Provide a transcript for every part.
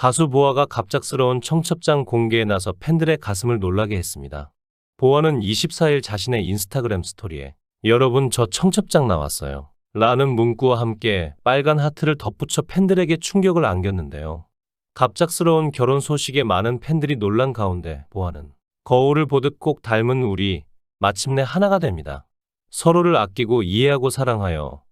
가수 보아가 갑작스러운 청첩장 공개에 나서 팬들의 가슴을 놀라게 했습니다. 보아는 24일 자신의 인스타그램 스토리에 "여러분, 저 청첩장 나왔어요" 라는 문구와 함께 빨간 하트를 덧붙여 팬들에게 충격을 안겼는데요. 갑작스러운 결혼 소식에 많은 팬들이 놀란 가운데 보아는 "거울을 보듯 꼭 닮은 우리 마침내 하나가 됩니다. 서로를 아끼고 이해하고 사랑하여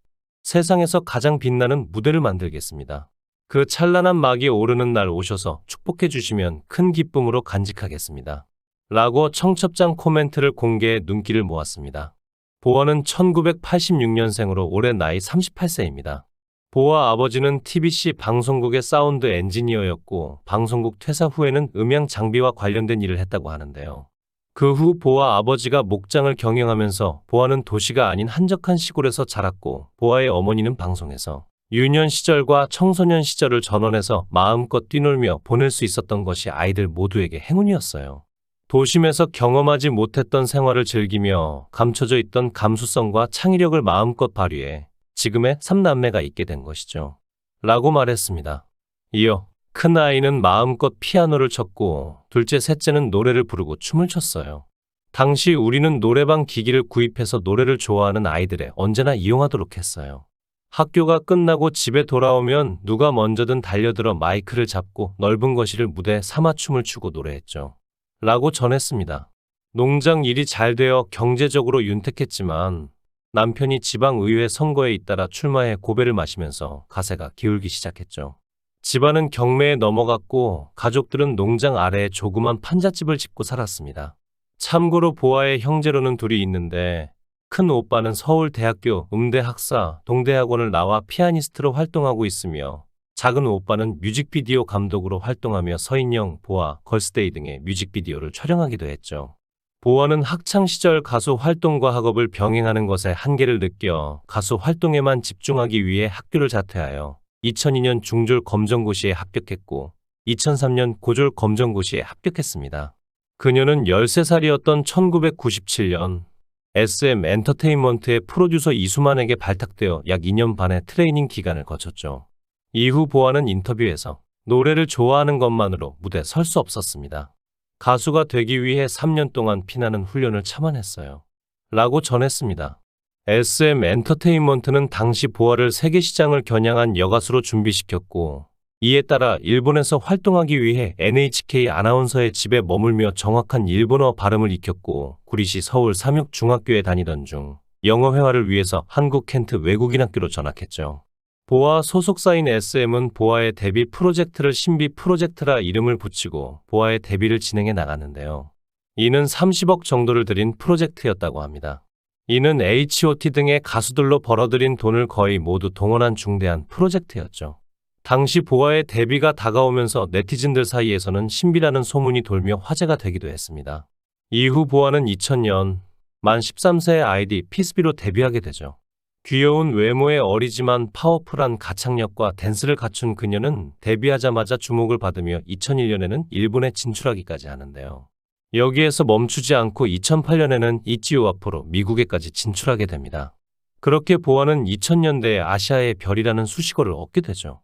세상에서 가장 빛나는 무대를 만들겠습니다. 그 찬란한 막이 오르는 날 오셔서 축복해 주시면 큰 기쁨으로 간직하겠습니다" 라고 청첩장 코멘트를 공개해 눈길을 모았습니다. 보아는 1986년생으로 올해 나이 38세입니다. 보아 아버지는 TBC 방송국의 사운드 엔지니어였고 방송국 퇴사 후에는 음향 장비와 관련된 일을 했다고 하는데요. 그 후 보아 아버지가 목장을 경영하면서 보아는 도시가 아닌 한적한 시골에서 자랐고, 보아의 어머니는 방송에서 유년 시절과 청소년 시절을 전원해서 마음껏 뛰놀며 보낼 수 있었던 것이 아이들 모두에게 행운이었어요. 도심에서 경험하지 못했던 생활을 즐기며 감춰져 있던 감수성과 창의력을 마음껏 발휘해 지금의 3남매가 있게 된 것이죠. 라고 말했습니다. 이어 큰아이는 마음껏 피아노를 쳤고 둘째, 셋째는 노래를 부르고 춤을 췄어요. 당시 우리는 노래방 기기를 구입해서 노래를 좋아하는 아이들에 언제나 이용하도록 했어요. 학교가 끝나고 집에 돌아오면 누가 먼저든 달려들어 마이크를 잡고 넓은 거실을 무대 삼아 춤을 추고 노래했죠. 라고 전했습니다. 농장 일이 잘 되어 경제적으로 윤택했지만 남편이 지방의회 선거에 잇따라 출마해 고배를 마시면서 가세가 기울기 시작했죠. 집안은 경매에 넘어갔고 가족들은 농장 아래에 조그만 판잣집을 짓고 살았습니다. 참고로 보아의 형제로는 둘이 있는데 큰 오빠는 서울대학교 음대 학사 동대학원을 나와 피아니스트로 활동하고 있으며, 작은 오빠는 뮤직비디오 감독으로 활동하며 서인영, 보아, 걸스데이 등의 뮤직비디오를 촬영하기도 했죠. 보아는 학창시절 가수 활동과 학업을 병행하는 것에 한계를 느껴 가수 활동에만 집중하기 위해 학교를 자퇴하여 2002년 중졸 검정고시에 합격했고 2003년 고졸 검정고시에 합격했습니다. 그녀는 13살이었던 1997년 SM 엔터테인먼트의 프로듀서 이수만에게 발탁되어 약 2년 반의 트레이닝 기간을 거쳤죠. 이후 보아는 인터뷰에서 노래를 좋아하는 것만으로 무대에 설 수 없었습니다. 가수가 되기 위해 3년 동안 피나는 훈련을 참아냈어요. 라고 전했습니다. SM 엔터테인먼트는 당시 보아를 세계 시장을 겨냥한 여가수로 준비시켰고, 이에 따라 일본에서 활동하기 위해 NHK 아나운서의 집에 머물며 정확한 일본어 발음을 익혔고, 구리시 서울 삼육중학교에 다니던 중 영어 회화를 위해서 한국 켄트 외국인 학교로 전학했죠. 보아 소속사인 SM은 보아의 데뷔 프로젝트를 신비 프로젝트라 이름을 붙이고 보아의 데뷔를 진행해 나갔는데요. 이는 30억 정도를 들인 프로젝트였다고 합니다. 이는 H.O.T 등의 가수들로 벌어들인 돈을 거의 모두 동원한 중대한 프로젝트였죠. 당시 보아의 데뷔가 다가오면서 네티즌들 사이에서는 신비라는 소문이 돌며 화제가 되기도 했습니다. 이후 보아는 2000년 만 13세의 아이디 피스비로 데뷔하게 되죠. 귀여운 외모에 어리지만 파워풀한 가창력과 댄스를 갖춘 그녀는 데뷔하자마자 주목을 받으며 2001년에는 일본에 진출하기까지 하는데요. 여기에서 멈추지 않고 2008년에는 이치오 앞으로 미국에까지 진출하게 됩니다. 그렇게 보아는 2000년대에 아시아의 별이라는 수식어를 얻게 되죠.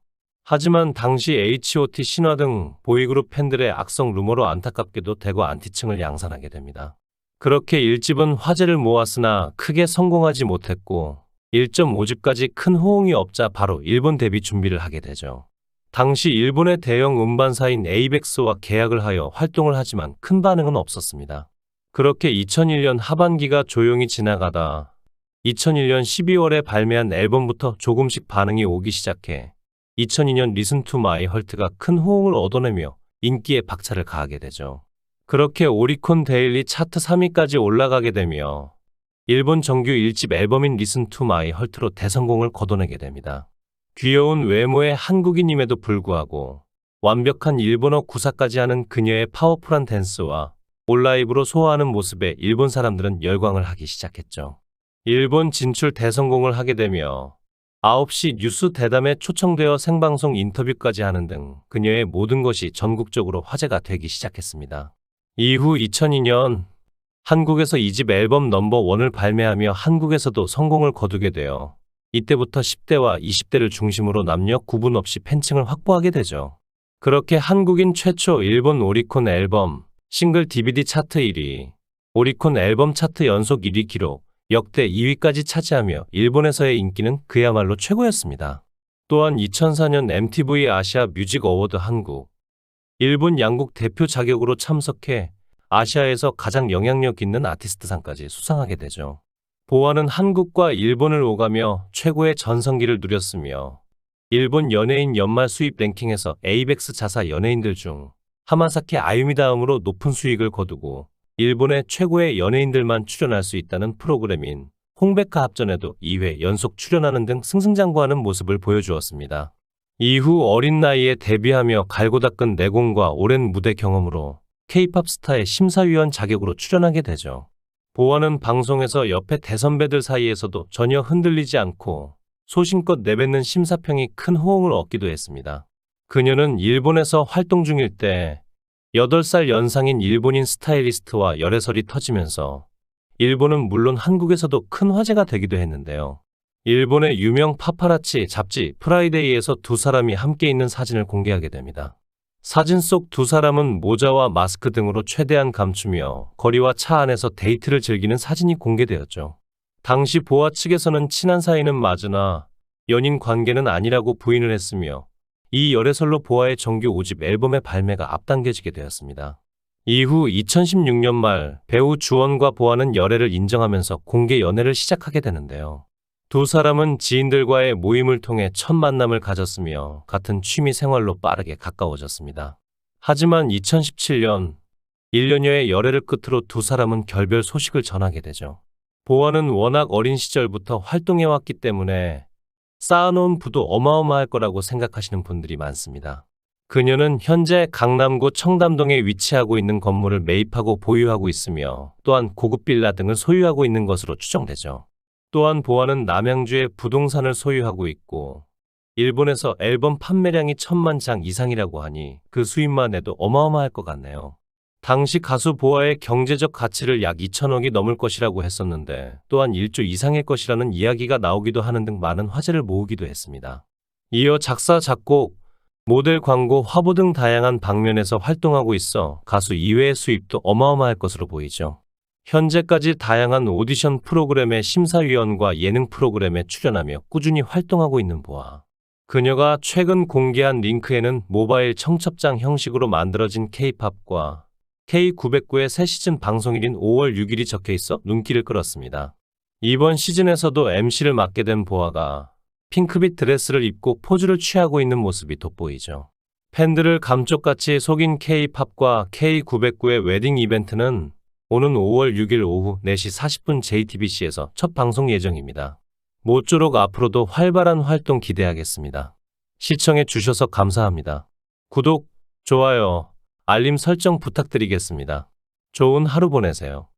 하지만 당시 H.O.T 신화 등 보이그룹 팬들의 악성 루머로 안타깝게도 대거 안티층을 양산하게 됩니다. 그렇게 1집은 화제를 모았으나 크게 성공하지 못했고 1.5집까지 큰 호응이 없자 바로 일본 데뷔 준비를 하게 되죠. 당시 일본의 대형 음반사인 에이벡스와 계약을 하여 활동을 하지만 큰 반응은 없었습니다. 그렇게 2001년 하반기가 조용히 지나가다 2001년 12월에 발매한 앨범부터 조금씩 반응이 오기 시작해 2002년 Listen to My Heart가 큰 호응을 얻어내며 인기에 박차를 가하게 되죠. 그렇게 오리콘 데일리 차트 3위까지 올라가게 되며 일본 정규 1집 앨범인 Listen to My Heart로 대성공을 거둬내게 됩니다. 귀여운 외모의 한국인임에도 불구하고 완벽한 일본어 구사까지 하는 그녀의 파워풀한 댄스와 온라이브로 소화하는 모습에 일본 사람들은 열광을 하기 시작했죠. 일본 진출 대성공을 하게 되며 9시 뉴스 대담에 초청되어 생방송 인터뷰까지 하는 등 그녀의 모든 것이 전국적으로 화제가 되기 시작했습니다. 이후 2002년 한국에서 2집 앨범 넘버1을 발매하며 한국에서도 성공을 거두게 되어 이때부터 10대와 20대를 중심으로 남녀 구분 없이 팬층을 확보하게 되죠. 그렇게 한국인 최초 일본 오리콘 앨범 싱글 DVD 차트 1위, 오리콘 앨범 차트 연속 1위 기록, 역대 2위까지 차지하며 일본에서의 인기는 그야말로 최고였습니다. 또한 2004년 MTV 아시아 뮤직 어워드 한국, 일본 양국 대표 자격으로 참석해 아시아에서 가장 영향력 있는 아티스트상까지 수상하게 되죠. 보아는 한국과 일본을 오가며 최고의 전성기를 누렸으며 일본 연예인 연말 수입 랭킹에서 에이벡스 자사 연예인들 중 하마사키 아유미 다음으로 높은 수익을 거두고 일본의 최고의 연예인들만 출연할 수 있다는 프로그램인 홍백화 합전에도 2회 연속 출연하는 등 승승장구하는 모습을 보여주었습니다. 이후 어린 나이에 데뷔하며 갈고 닦은 내공과 오랜 무대 경험으로 K-팝 스타의 심사위원 자격으로 출연하게 되죠. 보아는 방송에서 옆에 대선배들 사이에서도 전혀 흔들리지 않고 소신껏 내뱉는 심사평이 큰 호응을 얻기도 했습니다. 그녀는 일본에서 활동 중일 때 8살 연상인 일본인 스타일리스트와 열애설이 터지면서 일본은 물론 한국에서도 큰 화제가 되기도 했는데요. 일본의 유명 파파라치 잡지 프라이데이에서 두 사람이 함께 있는 사진을 공개하게 됩니다. 사진 속 두 사람은 모자와 마스크 등으로 최대한 감추며 거리와 차 안에서 데이트를 즐기는 사진이 공개되었죠. 당시 보아 측에서는 친한 사이는 맞으나 연인 관계는 아니라고 부인을 했으며 이 열애설로 보아의 정규 5집 앨범의 발매가 앞당겨지게 되었습니다. 이후 2016년 말 배우 주원과 보아는 열애를 인정하면서 공개 연애를 시작하게 되는데요. 두 사람은 지인들과의 모임을 통해 첫 만남을 가졌으며 같은 취미 생활로 빠르게 가까워졌습니다. 하지만 2017년 1년여의 열애를 끝으로 두 사람은 결별 소식을 전하게 되죠. 보아는 워낙 어린 시절부터 활동해왔기 때문에 쌓아놓은 부도 어마어마할 거라고 생각하시는 분들이 많습니다. 그녀는 현재 강남구 청담동에 위치하고 있는 건물을 매입하고 보유하고 있으며 또한 고급 빌라 등을 소유하고 있는 것으로 추정되죠. 또한 보아는 남양주에 부동산을 소유하고 있고 일본에서 앨범 판매량이 1000만 장 이상이라고 하니 그 수입만 해도 어마어마할 것 같네요. 당시 가수 보아의 경제적 가치를 약 2천억이 넘을 것이라고 했었는데 또한 1조 이상일 것이라는 이야기가 나오기도 하는 등 많은 화제를 모으기도 했습니다. 이어 작사, 작곡, 모델, 광고, 화보 등 다양한 방면에서 활동하고 있어 가수 이외의 수입도 어마어마할 것으로 보이죠. 현재까지 다양한 오디션 프로그램의 심사위원과 예능 프로그램에 출연하며 꾸준히 활동하고 있는 보아. 그녀가 최근 공개한 링크에는 모바일 청첩장 형식으로 만들어진 K-팝과 K909의 새 시즌 방송일인 5월 6일이 적혀 있어 눈길을 끌었습니다. 이번 시즌에서도 MC를 맡게 된 보아가 핑크빛 드레스를 입고 포즈를 취하고 있는 모습이 돋보이죠. 팬들을 감쪽같이 속인 K-팝과 K909의 웨딩 이벤트는 오는 5월 6일 오후 4시 40분 JTBC에서 첫 방송 예정입니다. 모쪼록 앞으로도 활발한 활동 기대하겠습니다. 시청해 주셔서 감사합니다. 구독, 좋아요, 알림 설정 부탁드리겠습니다. 좋은 하루 보내세요.